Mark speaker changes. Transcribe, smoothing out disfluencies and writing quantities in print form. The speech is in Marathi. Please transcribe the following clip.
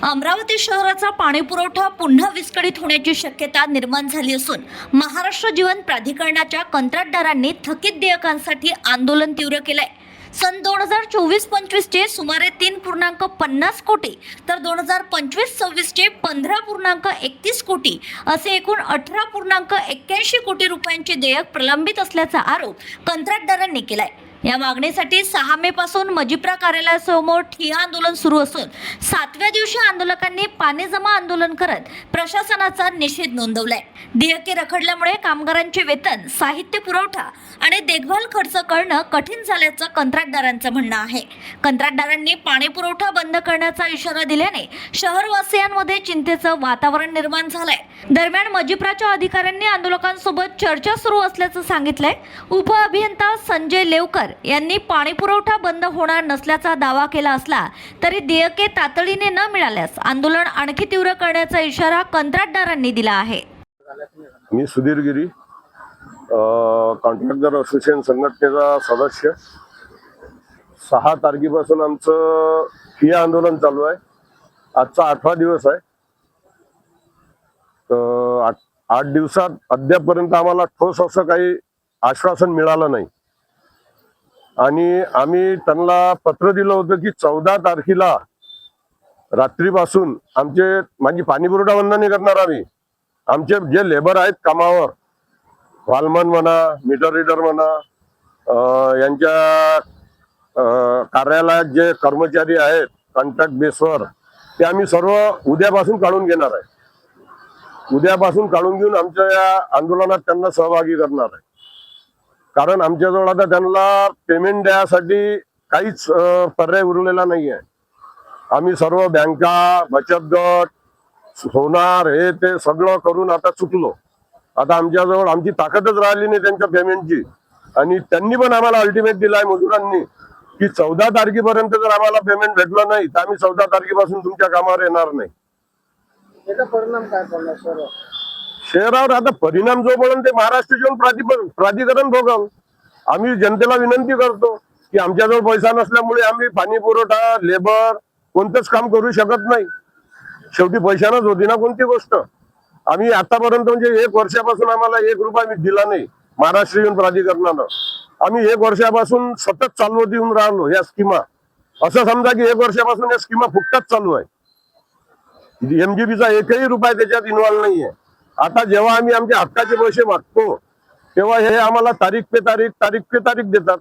Speaker 1: अमरावती शहराचा पाणीपुरवठा पुन्हा विस्कळीत होण्याची शक्यता निर्माण झाली असून महाराष्ट्र जीवन प्राधिकरणाच्या कंत्राटदारांनी थकीत देयकांसाठी आंदोलन तीव्र केलंय। सन 2024-25 चे सुमारे 3.50 कोटी तर 2025-26 चे 15.31 कोटी असे एकूण 18.81 कोटी रुपयांचे देयक प्रलंबित असल्याचा आरोप कंत्राटदारांनी केलाय। या मागणीसाठी 6 मे पासून मजिप्रा कार्यालयासमोर ठिय्या आंदोलन सुरू असून 7व्या दिवशी आंदोलकांनी पाणी जमा आंदोलन करत प्रशासनाचा निषेध नोंदवलाय। देयके रखडल्यामुळे कामगारांचे वेतन, साहित्य पुरवठा आणि देखभाल खर्च करणं कठीण झाल्याचं कंत्राटदारांचं म्हणणं आहे। कंत्राटदारांनी पाणी पुरवठा बंद करण्याचा इशारा दिल्याने शहरवासियांमध्ये चिंतेचं वातावरण निर्माण झालंय। दरम्यान मजिप्राच्या अधिकाऱ्यांनी आंदोलकांसोबत चर्चा सुरू असल्याचं सांगितलंय। उपअभियंता संजय लेवकर यांनी पाणी पुरवठा बंद होणार नसल्याचा दावा केला असला तरी देयके तातडीने न मिळाल्यास आंदोलन आणखी तीव्र करण्याचा इशारा कंत्राटदारांनी दिला आहे।
Speaker 2: मी सुधीर गिरी, कॉन्ट्रॅक्टर असोसिएशन संघटनेचा सदस्य। 6 तारखेपासून आमचं ठिय्या आंदोलन चालू आहे। आजचा 8वा दिवस आहे। 8 दिवसात अद्यापपर्यंत आम्हाला ठोस असं काही आश्वासन मिळालं नाही आणि आम्ही त्यांना पत्र दिलं होतं की 14 तारखेला रात्रीपासून माझी पाणी पुरवठा बंद नाही करणार आम्ही। आमचे जे लेबर आहेत कामावर, वालमन म्हणा, मीटर रीडर म्हणा, यांच्या कार्यालयात जे कर्मचारी आहेत कॉन्ट्रॅक्ट बेसवर, ते आम्ही सर्व उद्यापासून काढून घेणार आहे। उद्यापासून काढून घेऊन आमच्या या आंदोलनात त्यांना सहभागी करणार आहे। कारण आमच्याजवळ आता त्यांना पेमेंट द्यायसाठी काहीच पर्याय उरलेला नाही आहे। आम्ही सर्व बँका, बचत गट, होणार हे ते सगळं करून आता चुकलो। आता आमच्याजवळ आमची ताकदच राहिली नाही त्यांच्या पेमेंटची। आणि त्यांनी पण आम्हाला अल्टिमेट दिलाय मजुरांनी की 14 तारखेपर्यंत जर आम्हाला पेमेंट भेटलं नाही तर आम्ही 14 तारखेपासून तुमच्या कामावर येणार नाही।
Speaker 3: याचा परिणाम काय पडणार सर?
Speaker 2: शहरावर आता परिणाम जोपर्यंत ते महाराष्ट्र जीवन प्राधिकरण भोगल। आम्ही जनतेला विनंती करतो की आमच्याजवळ पैसा नसल्यामुळे आम्ही पाणी पुरवठा, लेबर कोणतंच काम करू शकत नाही। शेवटी पैशानच होती ना कोणती गोष्ट। आम्ही आतापर्यंत म्हणजे 1 वर्षापासून आम्हाला 1 रुपया दिला नाही महाराष्ट्र जीवन प्राधिकरणानं। आम्ही 1 वर्षापासून सतत चालवत येऊन राहिलो या स्कीमा। असं समजा की 1 वर्षापासून या स्कीमा फुकटाच चालू आहे। MGBचा 1ही रुपया त्याच्यात इन्व्हॉल्व नाहीये। आता जेव्हा आम्ही आमच्या हक्काचे पैसे मागतो तेव्हा हे आम्हाला तारीख पे तारीख देतात।